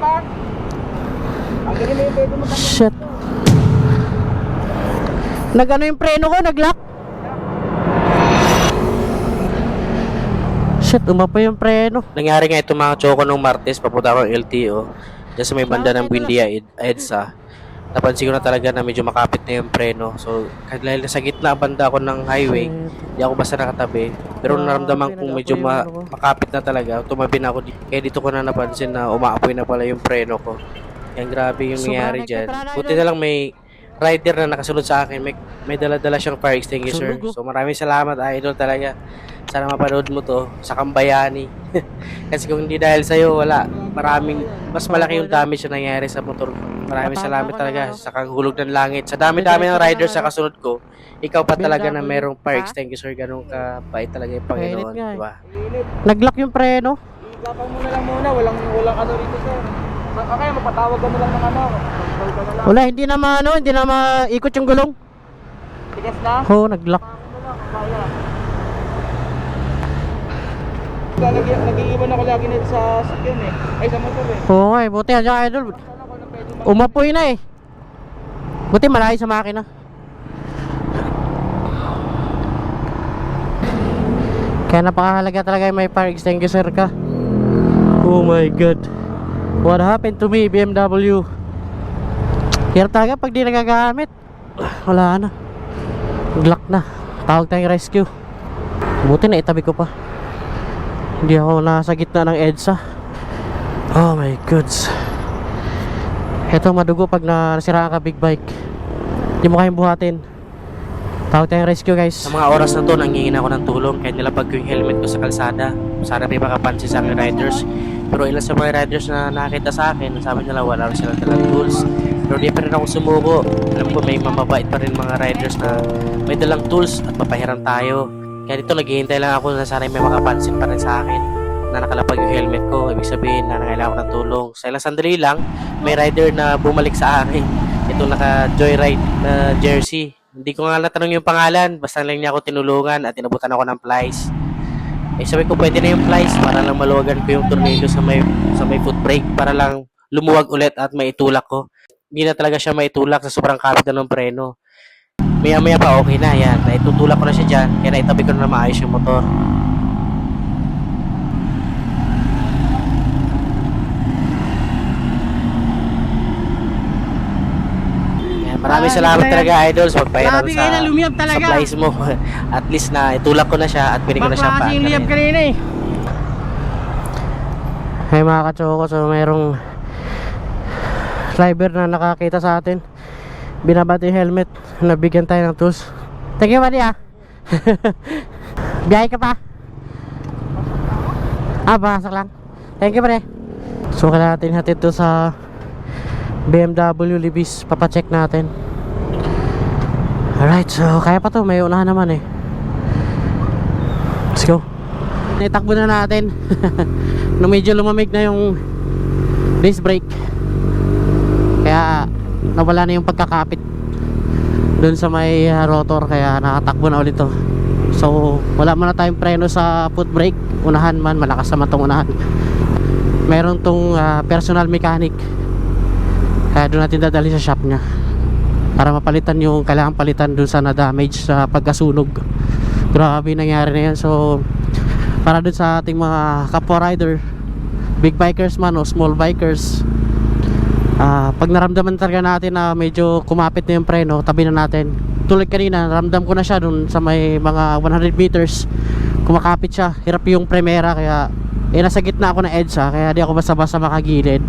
pa. Ang galing mo yung pwede mo tanggalin. Shit. Nag-ano yung preno ko? Nag-lock? Shit, umapoy yung preno. Nangyari nga ito mga choko nung Martes, papunta akong LTO. Diyan sa may banda ng Buendia, EDSA. Napansin ko na talaga na medyo makapit na yung preno. So, kahit dahil nasa gitna banda ako ng highway, hindi ako basta nakatabi. Pero naramdaman kong medyo makapit na talaga. Tumabi na ako. Kaya dito ko na napansin na umaapoy na pala yung preno ko. Yan, grabe yung nangyari dyan. Buti na lang may rider na nakasunod sa akin. May dala-dala siyang fire extinguisher. So, maraming salamat, idol talaga. Sana mapanood mo to sa Kambayani. Kasi kung hindi dahil sa'yo, wala. Mas malaki yung damage na nangyari sa motor. Maraming salamat talaga sa kahulog ng langit. Sa dami-dami ng riders sa kasunod ko, ikaw pa talaga na merong fire extinguisher. Ganun ka bait talaga yung Panginoon. Diba? Nag-lock yung preno. Igapang mo na lang muna. Walang ano rito, sir. Kaya mapatawag ka na lang ng ano. Call ka na lang. Wala, hindi na maikot yung gulong. Tigas na? Oo, nag-lock. Kaya. Nag-iiwan ako lagi nito sa sakyan eh. Ay, sa motor eh. Oo nga eh, buti yan dyan, idol. Umapoy na eh. Buti malayo sa makina. Kaya napakahalaga talaga yung may fire extinguisher ka. Oh my god. What happened to me, BMW? Kaya talaga pag di nagagamit, wala na. Glock na. Tawag tayong rescue. Buti na itabi ko pa. Hindi ako nasa gitna ng EDSA. Oh my gods. Ito madugo pag nasiraan ka big bike. Hindi mo kayang buhatin. Tawag tayong rescue, guys. Sa mga oras na to, nangingin ako ng tulong. Kaya nilapag ko yung helmet ko sa kalsada. Sana may makapansin sa akin riders. Pero ilan sa mga riders na nakita sa akin, sabi nila wala rin silang dalang tools. Pero di pa rin ako sumuko. Alam ko may mamabait pa rin mga riders na may dalang tools at mapahiram tayo. Kaya dito naghihintay lang ako na sana may makapansin pa rin sa akin na nakalapag yung helmet ko. Ibig sabihin na nangailangan ako ng tulong. Sa ilang sandali lang, may rider na bumalik sa akin. Ito naka-joyride na jersey. Hindi ko nga natanong yung pangalan. Basta lang niya ako tinulungan at inabutan ako ng plies. Eh sabi ko pwede na yung plies para lang maluwagan ko yung tornilyo sa may foot brake para lang lumuwag ulit at maitulak ko. Hindi na talaga siya maitulak sa sobrang kapit na ng preno. Maya pa okay na yan. Naitutulak ko na siya dyan. Kaya naitabi ko na maayos yung motor. Yan, maraming salamat talaga idol sa pagpahiram Grabe kayo na lumiyab sa talaga. supplies mo. At least na itulak ko na siya at binigyan ko na siya Bakla kasi yung liyab kanina eh. Hey mga kachoko, so mayroong driver na nakakita sa atin. Binabati yung helmet. Nabigyan tayo ng tools. Thank you, buddy ah. Biyahe ka pa? Pasok lang. Thank you, pre. So kailangan natin hatid to sa BMW Libis. Papacheck natin. Alright, so kaya pa to. May unahan naman eh. Let's go. Itakbo na natin. Nung medyo lumamig na yung disc brake, kaya nawala na yung pagkakapit dun sa may rotor, kaya nakatakbo na ulit to. So wala muna tayong preno sa foot brake. Unahan man, malakas naman tong unahan. Meron tong personal mechanic, kaya doon natin dadali sa shop nya para mapalitan yung kailangan palitan dun sa na damage sa pagkasunog. Grabe nangyari na yan. So para dun sa ating mga kapwa rider, big bikers man o small bikers, pag naramdaman talaga natin na medyo kumapit na yung preno, tabi na natin. Tulad kanina, naramdam ko na siya dun sa may mga 100 meters. Kumakapit siya, hirap yung premera, kaya nasa gitna ako ng EDSA, kaya di ako basta-basta makagilid.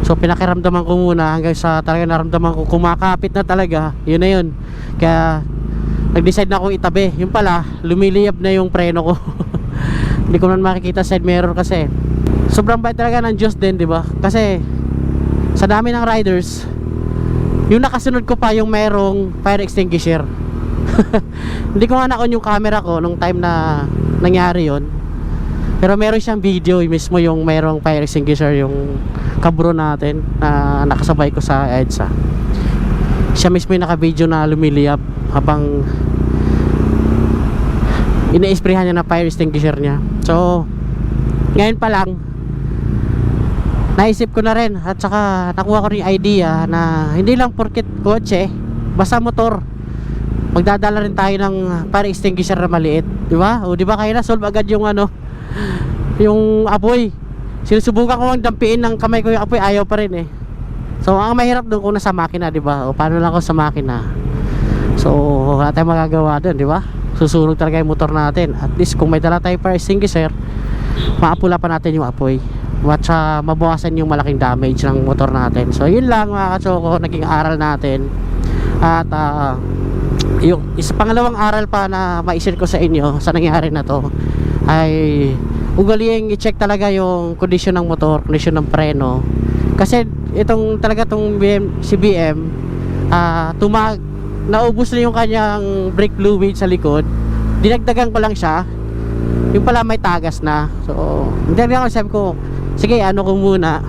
So pinakiramdaman ko muna hanggang sa talaga naramdaman ko kumakapit na talaga. Yun na yun. Kaya nag-decide na akong itabi. Yung pala, lumiliyab na yung preno ko. Hindi ko man makikita side mirror kasi. Sobrang bait talaga ng Diyos din, di ba? Kasi sa dami ng riders, yung nakasunod ko pa yung merong fire extinguisher. Hindi ko nga na-on yung camera ko nung time na nangyari yon. Pero meron siyang video mismo yung merong fire extinguisher, yung kabro natin na nakasabay ko sa EDSA. Siya mismo yung naka-video na lumiliyab habang ina-sprayhan niya na fire extinguisher niya. So ngayon pa lang naisip ko na rin at saka nakuha ko rin yung idea na hindi lang porket kotse, basta motor, magdadala rin tayo ng fire extinguisher na maliit, di ba? O di ba kaya na solve agad yung ano, yung apoy. Sinusubukan ko ang dampiin ng kamay ko yung apoy, ayaw pa rin eh. So ang mahirap doon kung nasa makina, di ba? O paano lang ako sa makina? So wala tayong magagawa doon, di ba? Susunog talaga yung motor natin. At least kung may dala tayo fire extinguisher, maapula pa natin yung apoy at mabawasan yung malaking damage ng motor natin. So yun lang mga katsoko, naging aral natin. At yung pangalawang aral pa na ma-share ko sa inyo sa nangyari na to ay ugaliing i-check talaga yung kondisyon ng motor, kondisyon ng preno. Kasi itong talaga tong si BM naubos na yung kanyang brake fluid sa likod, dinagdagan ko lang siya, yung pala may tagas na. So hindi lang, sabi ko sige ano ko muna,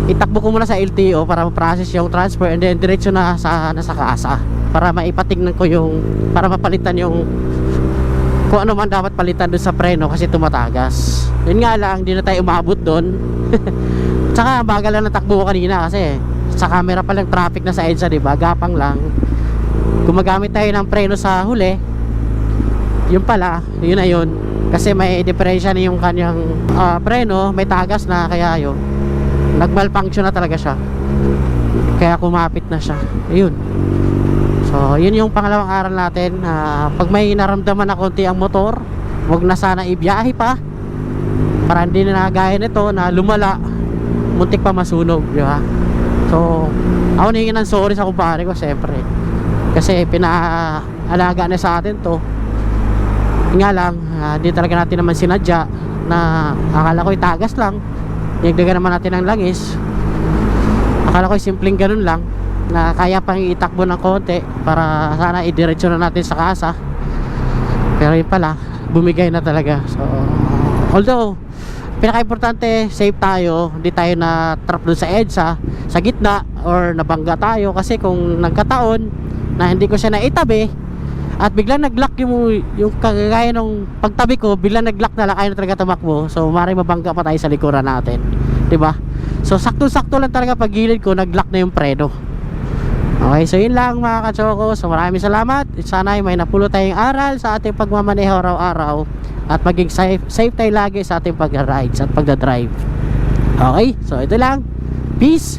itakbo ko muna sa LTO para ma-process yung transfer and then diretso na sa nasa kaasa para maipatignan ko yung, para mapalitan yung kung ano man dapat palitan doon sa preno kasi tumatagas. Yun nga lang, di na tayo umabot doon. Tsaka bagal lang natakbo ko kanina kasi sa camera pa lang traffic na sa EDSA, diba? Gapang lang. Gumagamit tayo ng preno sa huli, yun pala, yun na yun, kasi may diferensya na yung kanyang preno, may tagas na, kaya yun nag-malfunction na talaga siya, kaya kumapit na siya. Ayun. So yun yung pangalawang aral natin. Pag may naramdaman na konti ang motor, wag na sana ibiyahe pa para hindi na gaya nito na lumala, muntik pa masunog, di ba? So ako nangingin ng sorry sa kumpare ko siyempre, kasi pinaalaga na sa atin to. Nga lang, di talaga natin naman sinadya, na akala ko itagas lang, dinagdagan naman natin ng langis. Akala ko simpleng ganun lang, na kaya pang itakbo ng konti para sana idiretso na natin sa kasa, pero yun pala, bumigay na talaga. So although pinaka-importante, safe tayo, hindi tayo na trap doon sa EDSA sa gitna or nabangga tayo. Kasi kung nagkataon na hindi ko siya naitabi at biglang nag-lock yung kagaya nung pagtabi ko, biglang nag-lock na lang, ayaw na talaga tumakbo, so maaaring mabangga pa tayo sa likuran natin, diba? So sakto-sakto lang talaga pag gilid ko, nag-lock na yung preno. Okay, so yun lang mga katsoko. So maraming salamat. Sana ay may napulot tayong aral sa ating pagmamaneho araw-araw at maging safe tayo lagi sa ating pag-rides at pagdadrive. Okay, so ito lang. Peace.